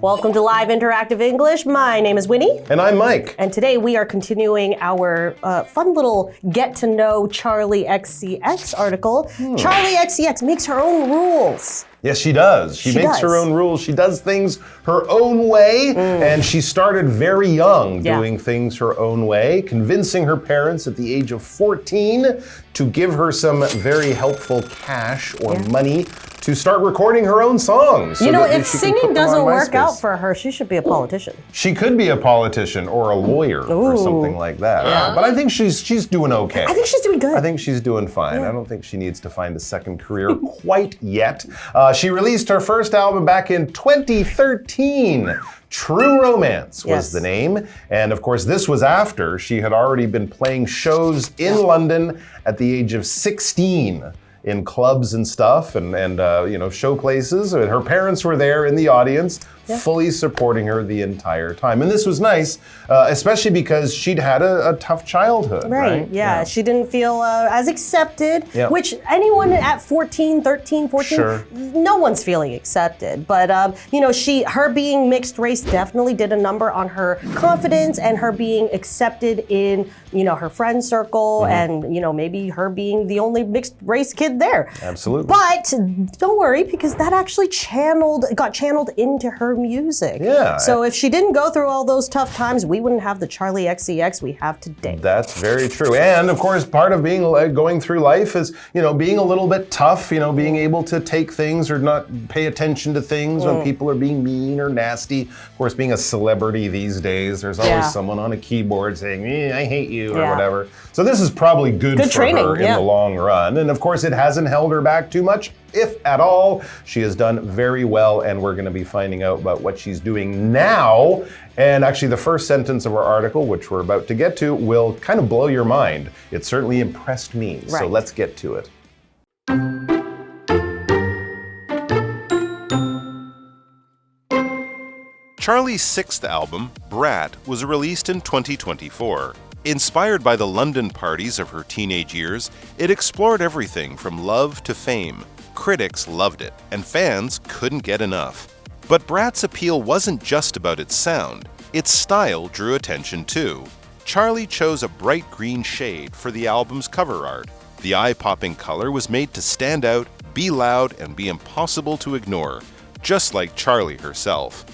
Welcome to Live Interactive English. My name is Winnie. And I'm Mike. And today we are continuing our fun little get to know Charli XCX article. Charli XCX makes her own rules. Yes, she does. She makes her own rules. She does things her own way. And she started very young doing things her own way, convincing her parents at the age of 14 to give her some very helpful cash or money to start recording her own songs. You know, if singing doesn't work out for her, she should be a politician. She could be a politician or a lawyer or something like that. Yeah. But I think she's doing okay. I think she's doing good. I think she's doing fine. I don't think she needs to find a second career quite yet. She released her first album back in 2013. True Romance was the name. And of course, this was after she had already been playing shows in London at the age of 16. In clubs and stuff and you know, show places. And her parents were there in the audience, fully supporting her the entire time. And this was nice, especially because she'd had a tough childhood. Right, yeah. She didn't feel as accepted, which anyone at 14, 13, 14, no one's feeling accepted. But, you know, her being mixed race definitely did a number on her confidence and her being accepted in, you know, her friend circle and, you know, maybe her being the only mixed race kid there. Absolutely. But don't worry, because that actually got channeled into her music. Yeah. So if she didn't go through all those tough times, we wouldn't have the Charli XCX we have today. That's very true. And of course, part of going through life is, you know, being a little bit tough, you know, being able to take things or not pay attention to things when people are being mean or nasty. Of course, being a celebrity these days, there's always someone on a keyboard saying, I hate you or whatever. So this is probably good for training, her in the long run. And of course, it hasn't held her back too much, if at all. She has done very well, and we're going to be finding out about what she's doing now. And actually, the first sentence of our article, which we're about to get to, will kind of blow your mind. It certainly impressed me. So let's get to it. Charli's sixth album, Brat, was released in 2024. Inspired by the London parties of her teenage years, it explored everything from love to fame. Critics loved it, and fans couldn't get enough. But Brat's appeal wasn't just about its sound. Its style drew attention too. Charli chose a bright green shade for the album's cover art. The eye-popping color was made to stand out, be loud, and be impossible to ignore, just like Charli herself.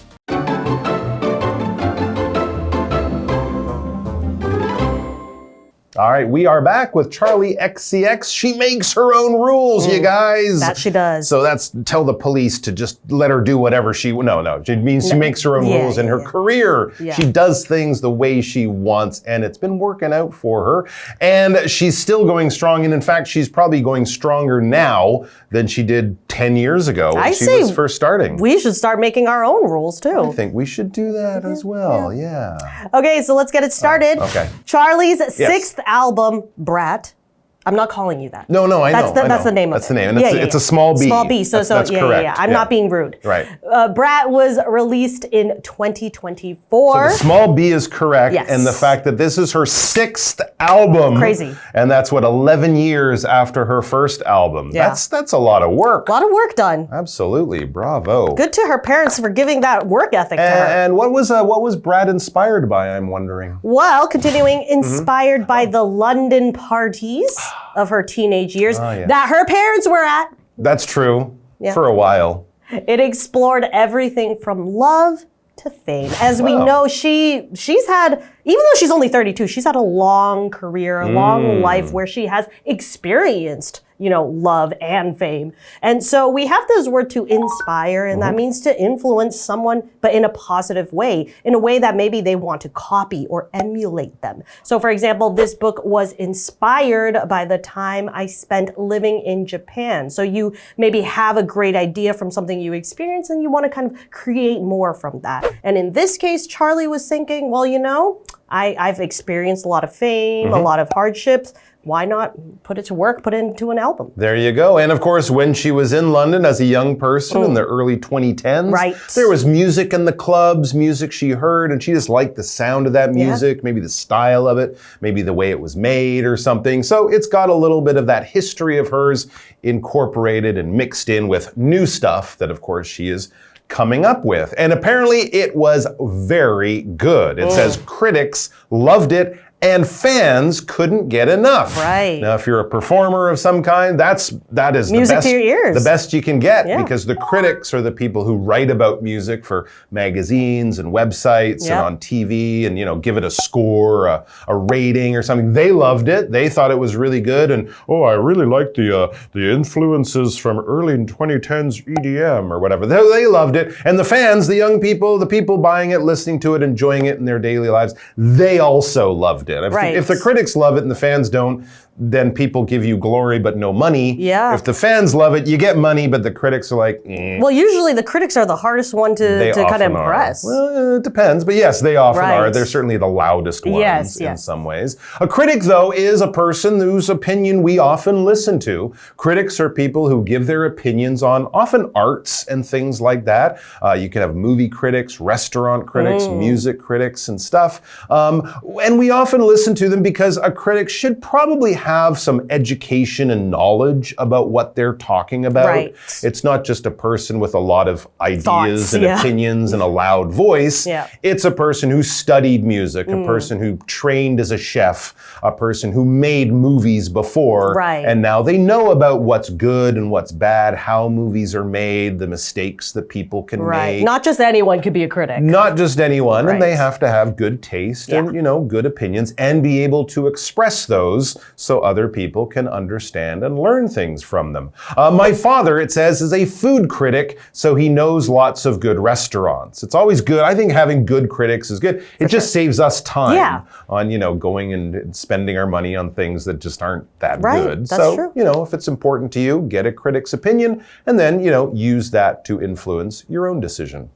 All right, we are back with Charli XCX. She makes her own rules, you guys. That she does. So that's tell the police to just let her do whatever she... No. It means she makes her own rules in her career. She does things the way she wants, and it's been working out for her. And she's still going strong, and in fact, she's probably going stronger now than she did 10 years ago when she was first starting. We should start making our own rules, too. I think we should do that as well, Okay, so let's get it started. Okay. Charli's sixth album, Brat. I'm not calling you that. No, I know. That's the name of it. That's the name. And it's a small B. Small B. So that's correct. I'm not being rude. Right. Brat was released in 2024. So the small B is correct. Yes. And the fact that this is her sixth album. Crazy. And that's 11 years after her first album. Yeah. That's a lot of work. A lot of work done. Absolutely. Bravo. Good to her parents for giving that work ethic to her. And what was Brat inspired by, I'm wondering? Well, continuing, inspired by the London parties of her teenage years that her parents were at. That's true. For a while. It explored everything from love to fame. As we know, she's had, even though she's only 32, she's had a long career, a long life where she has experienced, you know, love and fame. And so we have this word to inspire, and that means to influence someone, but in a positive way, in a way that maybe they want to copy or emulate them. So for example, this book was inspired by the time I spent living in Japan. So you maybe have a great idea from something you experienced and you want to kind of create more from that. And in this case, Charli was thinking, well, you know, I've experienced a lot of fame, a lot of hardships. Why not put it to work, put it into an album? There you go. And of course, when she was in London as a young person in the early 2010s, there was music in the clubs, music she heard, and she just liked the sound of that music, maybe the style of it, maybe the way it was made or something. So it's got a little bit of that history of hers incorporated and mixed in with new stuff that, of course, she is coming up with. And apparently it was very good. It says critics loved it and fans couldn't get enough. Right. Now, if you're a performer of some kind, that is music to your ears. The best you can get, because the critics are the people who write about music for magazines and websites and on TV, and give it a score, a rating or something. They loved it. They thought it was really good, and I really liked the influences from early 2010s EDM or whatever. They loved it, and the fans, the young people, the people buying it, listening to it, enjoying it in their daily lives, they also loved it. If the critics love it and the fans don't, then people give you glory but no money. Yeah. If the fans love it, you get money, but the critics are like, Well, usually the critics are the hardest one to kind of impress. Well, it depends, but yes, they often are. They're certainly the loudest ones in some ways. A critic, though, is a person whose opinion we often listen to. Critics are people who give their opinions on often arts and things like that. You can have movie critics, restaurant critics, music critics, and stuff. And we often listen to them because a critic should probably have some education and knowledge about what they're talking about. Right. It's not just a person with a lot of ideas Thoughts, and opinions and a loud voice. It's a person who studied music, a person who trained as a chef, a person who made movies before, and now they know about what's good and what's bad, how movies are made, the mistakes that people can make. Not just anyone could be a critic. Not just anyone, and they have to have good taste and, good opinions and be able to express those so other people can understand and learn things from them. My father, it says, is a food critic, so he knows lots of good restaurants. It's always good. I think having good critics is good. It just saves us time on, going and spending our money on things that just aren't that good. That's true. If it's important to you, get a critic's opinion and then, use that to influence your own decision.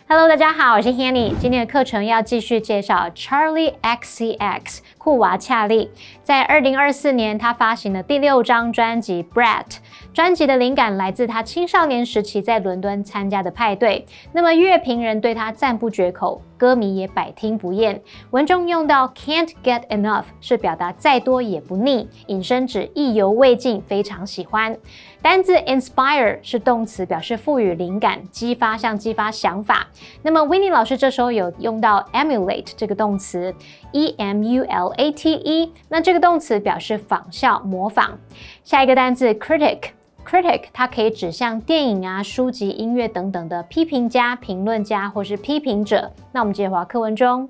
Hello， 大家好，我是 Hanny。今天的课程要继续介绍 Charli XCX 酷娃恰莉。在2024年，她发行了第6张专辑《Brat》。专辑的灵感来自她青少年时期在伦敦参加的派对。那么乐评人对她赞不绝口，歌迷也百听不厌。文中用到 can't get enough 是表达再多也不腻，引申指意犹未尽，非常喜欢。单字 inspire 是动词，表示赋予灵感、激发，像激发想法。那么 Winnie 老师这时候有用到 emulate 这个动词 E-M-U-L-A-T-E， 那这个动词表示仿效、模仿。下一个单字 critic。Critic 它可以指向电影啊、书籍、音乐等等的批评家、评论家或是批评者。那我们接着回到课文中。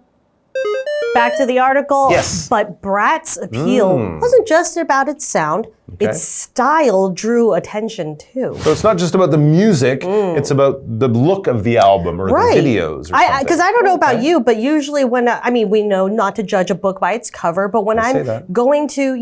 Back to the article. Yes. But Brat's appeal wasn't just about its sound. Its style drew attention too. So it's not just about the music, it's about the look of the album or the videos or something. Because I don't know about you, but usually when, we know not to judge a book by its cover, but when I'm going to,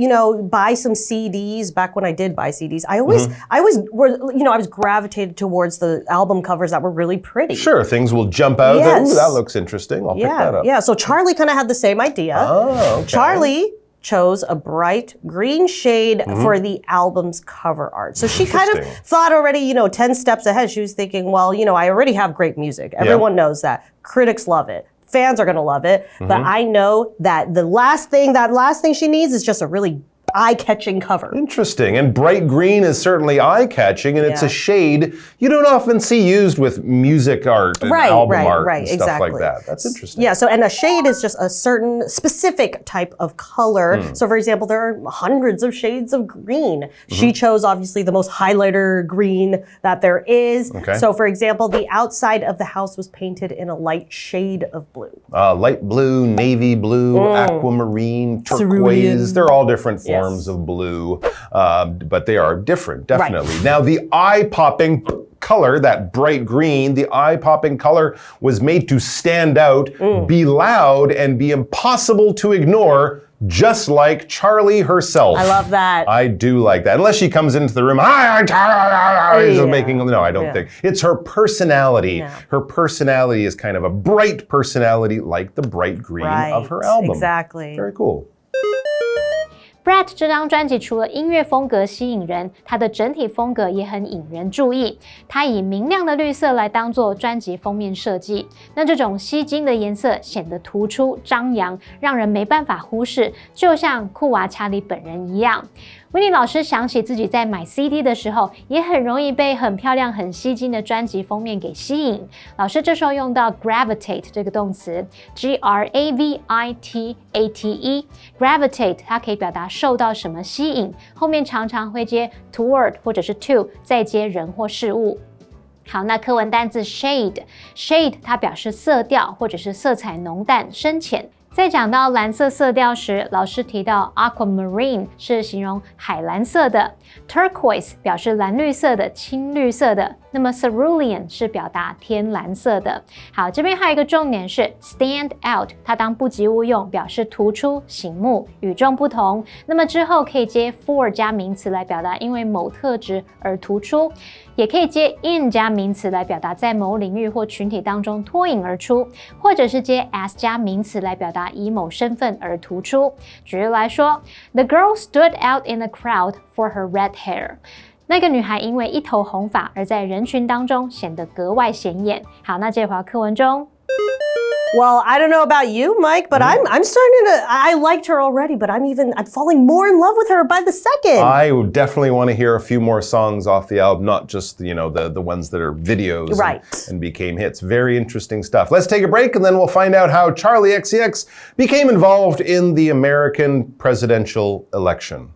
buy some CDs, back when I did buy CDs, I was gravitated towards the album covers that were really pretty. Sure, things will jump out. Ooh, that looks interesting. I'll pick that up. Yeah, so Charli kind of had the same idea. Oh, okay. Charli chose a bright green shade for the album's cover art. So she kind of thought already, 10 steps ahead. She was thinking, well, I already have great music. Everyone knows that. Critics love it. Fans are going to love it. But I know that that last thing she needs is just a really eye-catching cover. Interesting. And bright green is certainly eye-catching, and it's a shade you don't often see used with music art and album art and stuff like that. That's interesting. Yeah, and a shade is just a certain specific type of color. So for example, there are hundreds of shades of green. She chose obviously the most highlighter green that there is. So for example, the outside of the house was painted in a light shade of blue. Light blue, navy blue, aquamarine, turquoise. They're all different forms of blue, but they are different, definitely. Now, the eye-popping color, that bright green, the eye-popping color was made to stand out, be loud, and be impossible to ignore, just like Charli herself. I love that. I do like that. Unless she comes into the room, hi, I'm Charli, making, no, I don't think. It's her personality. Her personality is kind of a bright personality like the bright green of her album. Exactly. Very cool. Brat 这张专辑除了音乐风格吸引人，它的整体风格也很引人注意。它以明亮的绿色来当做专辑封面设计，那这种吸睛的颜色显得突出张扬，让人没办法忽视，就像酷娃查理本人一样。维尼老师想起自己在买 CD 的时候，也很容易被很漂亮、很吸睛的专辑封面给吸引。老师这时候用到 gravitate 这个动词 ，gravitate，gravitate 它可以表达受到什么吸引，后面常常会接 toward 或者是 to， 再接人或事物。好，那课文单字 shade 它表示色调或者是色彩浓淡、深浅。在讲到蓝色色调时，老师提到 aquamarine 是形容海蓝色的 ，turquoise 表示蓝绿色的、青绿色的，那么 cerulean 是表达天蓝色的。好，这边还有一个重点是 stand out， 它当不及物用，表示突出、醒目、与众不同。那么之后可以接 for 加名词来表达因为某特质而突出，也可以接 in 加名词来表达在某领域或群体当中脱颖而出，或者是接 as 加名词来表达以某身份而突出。举例来说 ，The girl stood out in the crowd for her red hair。那个女孩因为一头红发而在人群当中显得格外显眼。好，那这回课文中。Well, I don't know about you, Mike, but I'm starting to, I liked her already, but I'm falling more in love with her by the second. I definitely want to hear a few more songs off the album, not just, the ones that are videos and became hits. Very interesting stuff. Let's take a break and then we'll find out how Charli XCX became involved in the American presidential election.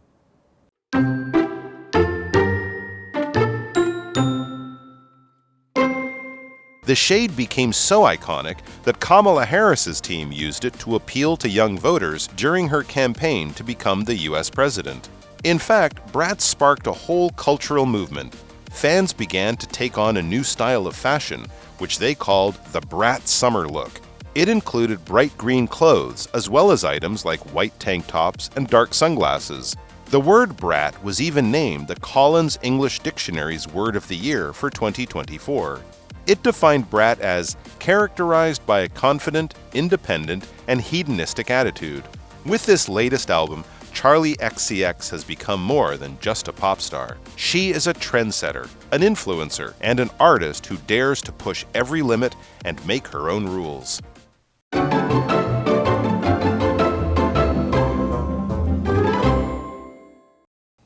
The shade became so iconic that Kamala Harris's team used it to appeal to young voters during her campaign to become the U.S. president. In fact, Brat sparked a whole cultural movement. Fans began to take on a new style of fashion, which they called the Brat summer look. It included bright green clothes, as well as items like white tank tops and dark sunglasses. The word brat was even named the Collins English Dictionary's Word of the Year for 2024. It defined brat as characterized by a confident, independent, and hedonistic attitude. With this latest album, Charli XCX has become more than just a pop star. She is a trendsetter, an influencer, and an artist who dares to push every limit and make her own rules.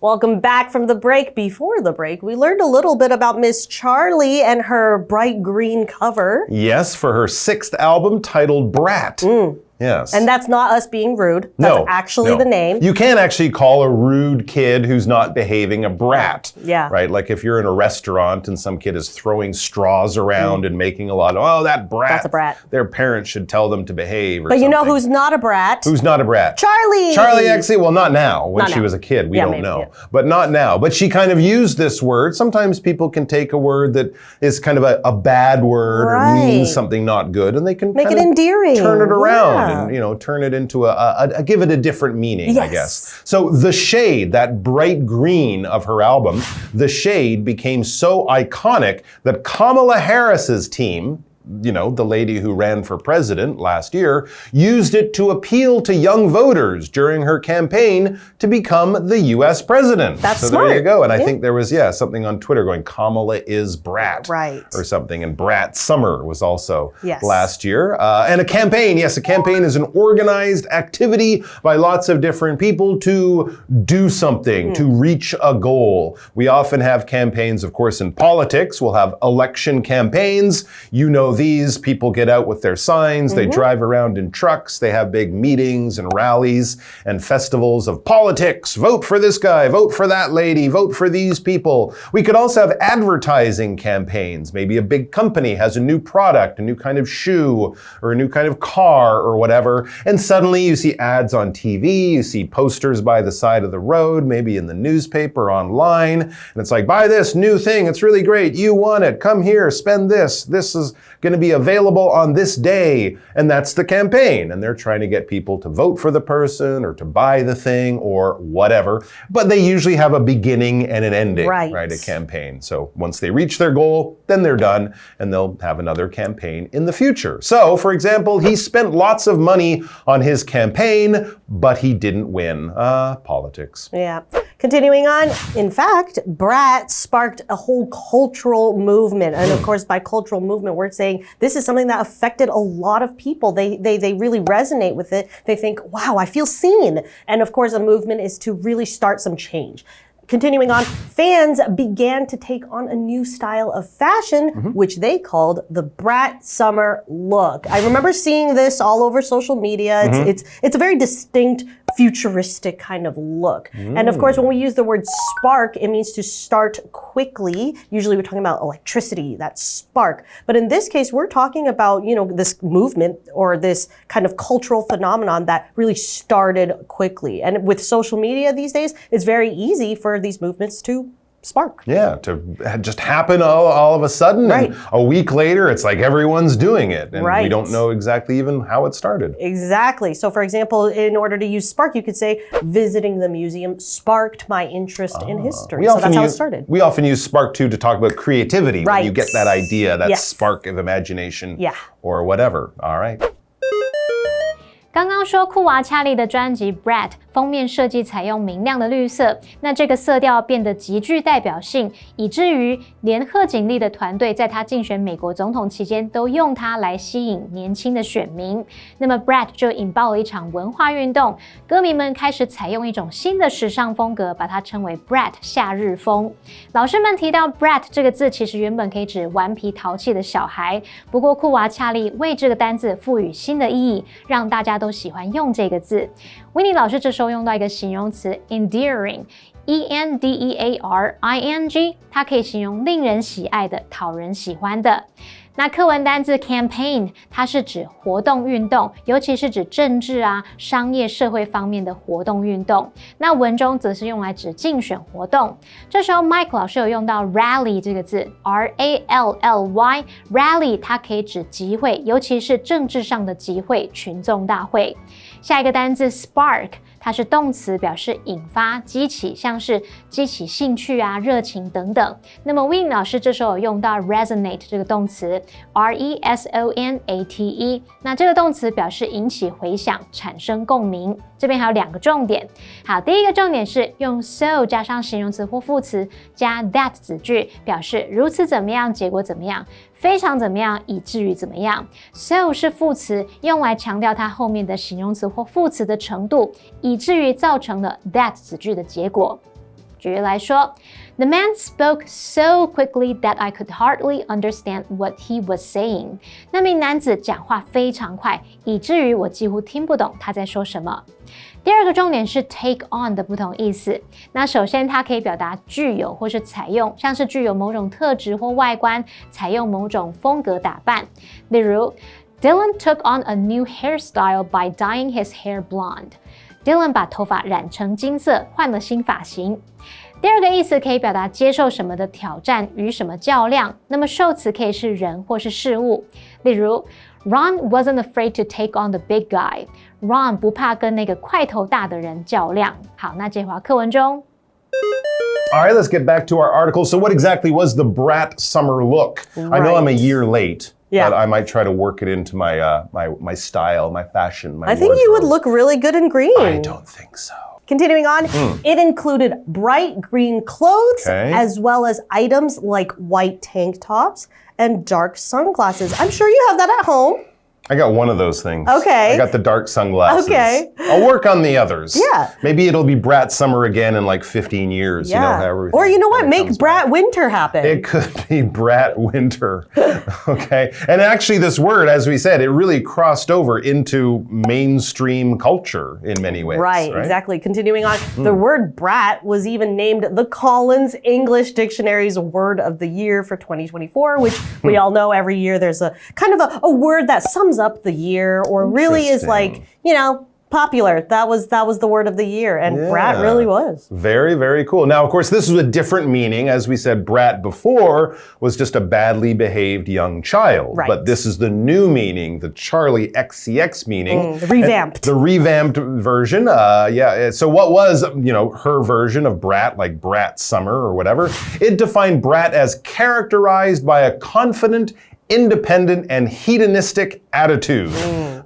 Welcome back from the break. Before the break, we learned a little bit about Miss Charli and her bright green cover. Yes, for her 6th album titled Brat. Yes. And that's not us being rude. That's actually the name. You can actually call a rude kid who's not behaving a brat. Yeah. Right? Like if you're in a restaurant and some kid is throwing straws around and making a lot of, oh, that brat. That's a brat. Their parents should tell them to behave or But something. you know who's not a brat? Who's not a brat? Charli! Charli XCX, well, not now. When not she now. was a kid, we don't know. Yeah. But not now. But she kind of used this word. Sometimes people can take a word that is kind of a bad word or means something not good, and they can make it endearing. Turn it around and, turn it into give it a different meaning, I guess. So the shade, that bright green of her album, the shade became so iconic that Kamala Harris's team, the lady who ran for president last year, used it to appeal to young voters during her campaign to become the U.S. president. That's smart. There you go. And I think there was, something on Twitter going, Kamala is Brat. Right. Or something. And Brat Summer was also Yes. last year. And a campaign. Yes, a campaign is an organized activity by lots of different people to do something, to reach a goal. We often have campaigns, of course, in politics. We'll have election campaigns. These people get out with their signs, they drive around in trucks, they have big meetings and rallies and festivals of politics. Vote for this guy, vote for that lady, vote for these people. We could also have advertising campaigns. Maybe a big company has a new product, a new kind of shoe, or a new kind of car or whatever, and suddenly you see ads on TV, you see posters by the side of the road, maybe in the newspaper, online, and it's like, buy this new thing, it's really great, you want it, come here, spend this. This is going to be available on this day. And that's the campaign. And they're trying to get people to vote for the person or to buy the thing or whatever. But they usually have a beginning and an ending, right? A campaign. So once they reach their goal, then they're done and they'll have another campaign in the future. So, for example, he spent lots of money on his campaign, but he didn't win. Politics. Yeah. Continuing on, in fact, Brat sparked a whole cultural movement. And of course, by cultural movement, we're saying this is something that affected a lot of people. They really resonate with it. They think, wow, I feel seen. And of course, a movement is to really start some change. Continuing on, fans began to take on a new style of fashion, which they called the Brat summer look. I remember seeing this all over social media. It's a very distinct, futuristic kind of look. And of course, when we use the word spark, it means to start quickly. Usually we're talking about electricity, that spark. But in this case, we're talking about, this movement or this kind of cultural phenomenon that really started quickly. And with social media these days, it's very easy for these movements to spark. Yeah, to just happen all of a sudden. And a week later, it's like everyone's doing it. And we don't know exactly even how it started. Exactly. So for example, in order to use spark, you could say, visiting the museum sparked my interest in history. So that's how it started. We often use spark too to talk about creativity. When you get that idea, that spark of imagination or whatever. All right. 刚刚说酷娃恰莉的专辑 Brat 封面设计采用明亮的绿色，那这个色调变得极具代表性，以至于连贺锦丽的团队在她竞选美国总统期间都用它来吸引年轻的选民。那么 Brat 就引爆了一场文化运动，歌迷们开始采用一种新的时尚风格，把它称为 Brat 夏日风。老师们提到 Brat 这个字，其实原本可以指顽皮淘气的小孩，不过酷娃恰莉为这个单字赋予新的意义，让大家都喜欢用这个字。Winnie 老师这时候用到一个形容词 endearing。E-N-D-E-A-R-I-N-G， 它可以形容令人喜爱的、讨人喜欢的。那课文单字 campaign， 它是指活动运动，尤其是指政治商业社会方面的活动运动。那文中则是用来指竞选活动。这时候 Mike 老师有用到 rally 这个字 R-A-L-L-Y， rally 它可以指集会，尤其是政治上的集会、群众大会。下一个单字 spark， 它是动词，表示引发、激起，像是激起兴趣热情等等。那么 Win 老师这时候有用到 resonate 这个动词 R-E-S-O-N-A-T-E， 那这个动词表示引起回响、产生共鸣。这边还有2个重点。好，第一个重点是用 so 加上形容词或副词加 that 子句，表示如此怎么样，结果怎么样，非常怎么样，以至于怎么样。so 是副词，用来强调它后面的形容词或副词的程度，以至于造成了 that 子句的结果。举例来说 The man spoke so quickly that I could hardly understand what he was saying. 那名男子讲话非常快，以至于我几乎听不懂他在说什么。第二个重点是 take on 的不同意思。那首先它可以表达具有或是采用，像是具有某种特质或外观，采用某种风格打扮。例如 Dylan took on a new hairstyle by dyeing his hair blonde. Dylan 把头发染成金色，换了新发型。第二个意思可以表达接受什么的挑战，与什么较量。那么受词可以是人或是事物。例如 Ron wasn't afraid to take on the big guy. Ron 不怕跟那个块头大的人较量。好，那接回课文中。All right, let's get back to our article. So what exactly was the Brat summer look? I know I'm a year late. But I might try to work it into my my style, my fashion, my I think you would look really good in green. I don't think so. Continuing on, it included bright green clothes as well as items like white tank tops and dark sunglasses. I'm sure you have that at home. I got one of those things. Okay. I got the dark sunglasses. Okay. I'll work on the others. Yeah. Maybe it'll be Brat summer again in like 15 years. Yeah. Or you know what? Make Brat winter happen. It could be Brat winter. Okay. And actually this word, as we said, it really crossed over into mainstream culture in many ways. Right? Exactly. Continuing on, the word brat was even named the Collins English Dictionary's Word of the Year for 2024, which we all know every year there's a kind of a word that sums up the year or really is like, Popular. That was the word of the year, and brat really was. Very, very cool. Now, of course, this is a different meaning. As we said, brat before was just a badly behaved young child. Right. But this is the new meaning, the Charli XCX meaning. Revamped. The revamped version. So what was, her version of brat, like brat summer or whatever? It defined brat as characterized by a confident, independent, and hedonistic attitude.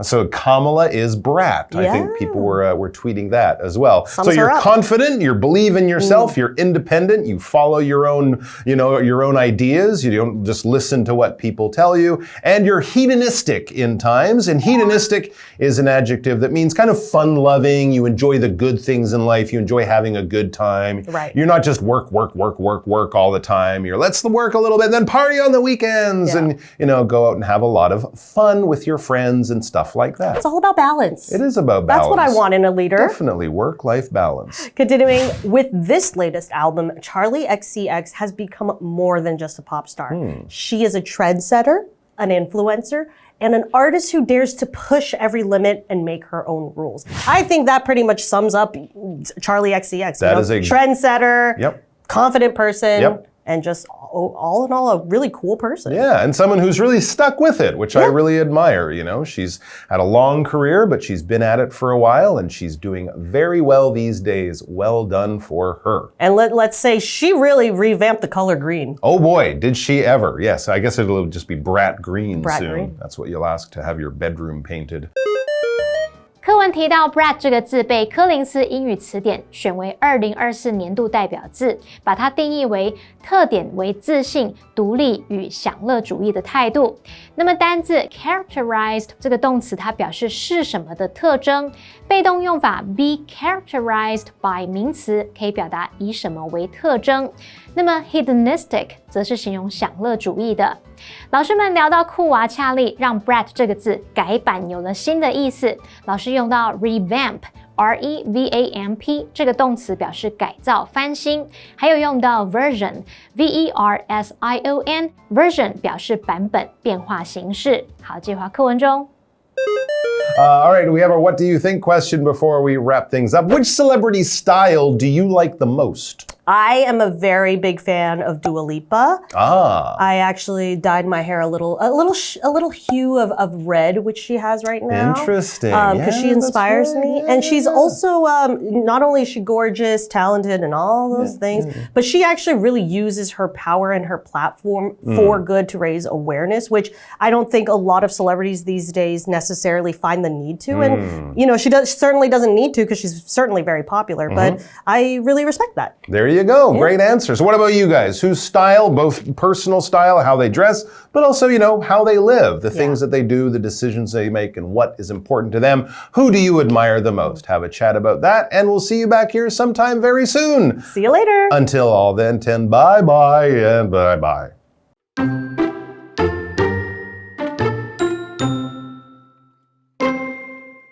So Kamala is brat. I think people were tweeting that as well. So you're confident, you believe in yourself, you're independent, you follow your own, your own ideas, you don't just listen to what people tell you, and you're hedonistic in times. And hedonistic is an adjective that means kind of fun-loving, you enjoy the good things in life, you enjoy having a good time. Right. You're not just work all the time. You're let's work a little bit, then party on the weekends and go out and have a lot of fun with your friends and stuff like that. It's all about balance. It is about balance. That's what I want in a leader. Definitely work-life balance. Continuing with this latest album, Charli XCX has become more than just a pop star. She is a trendsetter, an influencer, and an artist who dares to push every limit and make her own rules. I think that pretty much sums up Charli XCX. That is a trendsetter, confident person, and just all in all, a really cool person. Yeah, and someone who's really stuck with it, which I really admire. She's had a long career, but she's been at it for a while, and she's doing very well these days. Well done for her. And let's say she really revamped the color green. Oh boy, did she ever. Yes, I guess it'll just be brat green soon. Green. That's what you'll ask to have your bedroom painted. 课文提到 brat 这个字被柯林斯英语词典选为2024年度代表字，把它定义为特点为自信、独立与享乐主义的态度。那么单字 characterized 这个动词它表示是什么的特征，被动用法 be characterized by 名词可以表达以什么为特征。那么 hedonistic 则是形容享乐主义的。老师们聊到酷娃恰莉，让 brat 这个字改版有了新的意思。老师用到 revamp R-E-V-A-M-P 这个动词表示改造、翻新，还有用到 version V-E-R-S-I-O-N version 表示版本、变化形式。好，计划课文中。All right, we have our what do you think question before we wrap things up. Which celebrity style do you like the most? I am a very big fan of Dua Lipa. I actually dyed my hair a little hue of red, which she has right now. Interesting. Because she inspires me. And she's also, not only is she gorgeous, talented, and all those things, but she actually really uses her power and her platform for good to raise awareness, which I don't think a lot of celebrities these days necessarily find the need to. And, she certainly doesn't need to because she's certainly very popular, but I really respect that. There you go. Great answer. So what about you guys? Whose style, both personal style, how they dress, but also, how they live, the things that they do, the decisions they make, and what is important to them. Who do you admire the most? Have a chat about that, and we'll see you back here sometime very soon. See you later. Until all then, 10 bye-bye and bye-bye.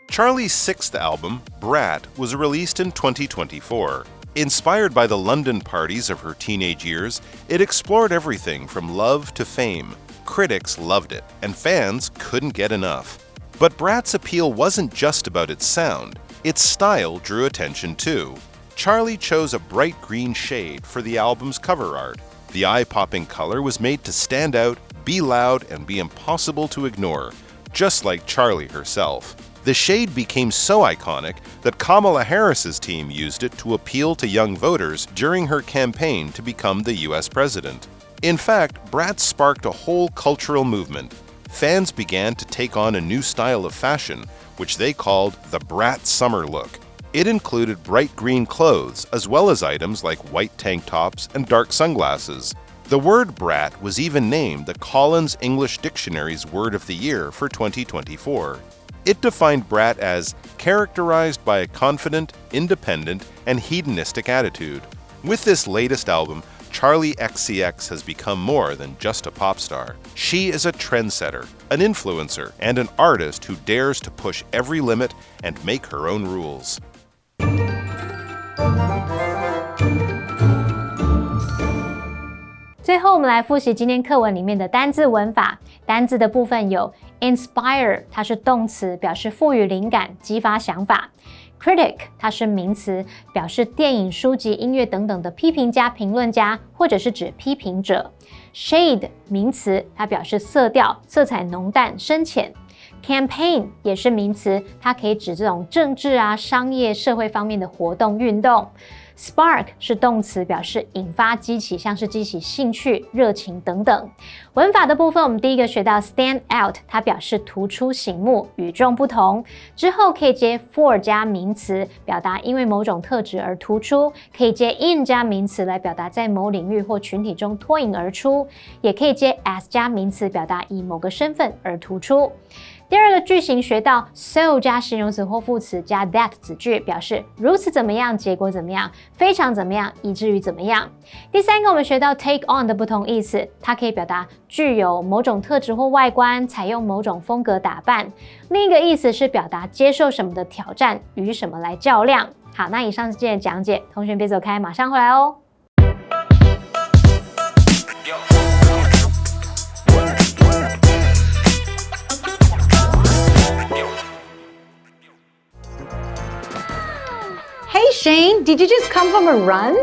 Charli's sixth album, Brat, was released in 2024. Inspired by the London parties of her teenage years, it explored everything from love to fame. Critics loved it, and fans couldn't get enough. But Brat's appeal wasn't just about its sound. Its style drew attention too. Charli chose a bright green shade for the album's cover art. The eye-popping color was made to stand out, be loud, and be impossible to ignore, just like Charli herself. The shade became so iconic that Kamala Harris's team used it to appeal to young voters during her campaign to become the US president. In fact, Brat sparked a whole cultural movement. Fans began to take on a new style of fashion, which they called the Brat summer look. It included bright green clothes, as well as items like white tank tops and dark sunglasses. The word brat was even named the Collins English Dictionary's Word of the Year for 2024. It defined brat as characterized by a confident, independent, and hedonistic attitude. With this latest album, Charli XCX has become more than just a pop star. She is a trendsetter, an influencer, and an artist who dares to push every limit and make her own rules. 最后，我们来复习今天课文里面的单字文法。单字的部分有 Inspire 它是动词，表示赋予灵感、激发想法。Critic 它是名词，表示电影、书籍、音乐等等的批评家、评论家，或者是指批评者。Shade 名词，它表示色调、色彩浓淡、深浅。Campaign 也是名词，它可以指这种政治啊、商业、社会方面的活动、运动。Spark 是动词，表示引发、激起，像是激起兴趣、热情等等。文法的部分，我们第一个学到 stand out， 它表示突出醒目、与众不同。之后可以接 for 加名词，表达因为某种特质而突出；可以接 in 加名词来表达在某领域或群体中脱颖而出；也可以接 as 加名词，表达以某个身份而突出。第二个句型学到 so 加形容词或副词加 that 子句，表示如此怎么样，结果怎么样，非常怎么样，以至于怎么样。第三个我们学到 take on 的不同意思，它可以表达具有某种特质或外观，采用某种风格打扮。另一个意思是表达接受什么的挑战，与什么来较量。好，那以上是今天的讲解，同学别走开，马上回来哦。Hey Shane, did you just come from a run?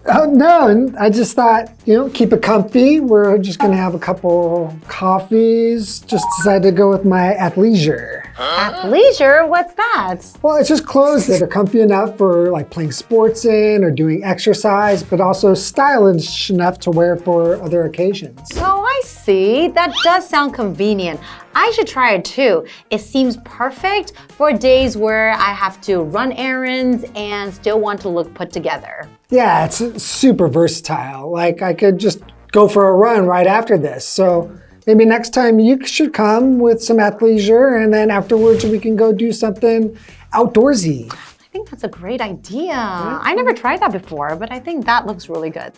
Oh, no, I just thought, keep it comfy. We're just going to have a couple coffees. Just decided to go with my athleisure. Athleisure? What's that? Well, it's just clothes that are comfy enough for like playing sports in or doing exercise, but also stylish enough to wear for other occasions. Oh, I see. That does sound convenient. I should try it too. It seems perfect for days where I have to run errands and still want to look put together. Yeah, it's super versatile. Like I could just go for a run right after this. So maybe next time you should come with some athleisure and then afterwards we can go do something outdoorsy. I think that's a great idea. I never tried that before, but I think that looks really good.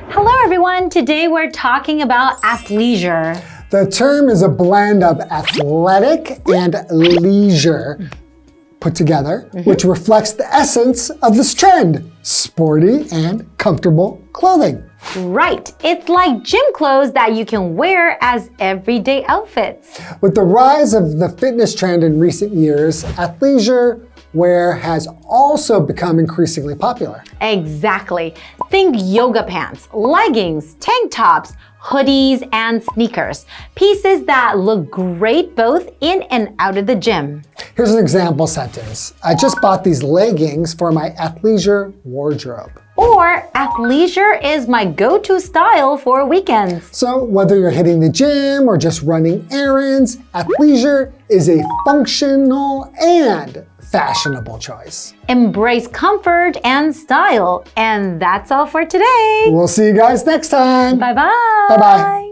Hello everyone, today we're talking about athleisure. The term is a blend of athletic and leisure put together, which reflects the essence of this trend, sporty and comfortable clothing. Right, it's like gym clothes that you can wear as everyday outfits. With the rise of the fitness trend in recent years, athleisure wear has also become increasingly popular. Exactly. Think yoga pants, leggings, tank tops, hoodies, and sneakers. Pieces that look great both in and out of the gym. Here's an example sentence. I just bought these leggings for my athleisure wardrobe. Or athleisure is my go-to style for weekends. So whether you're hitting the gym or just running errands, athleisure is a functional and fashionable choice. Embrace comfort and style. And that's all for today. We'll see you guys next time. Bye-bye. Bye-bye.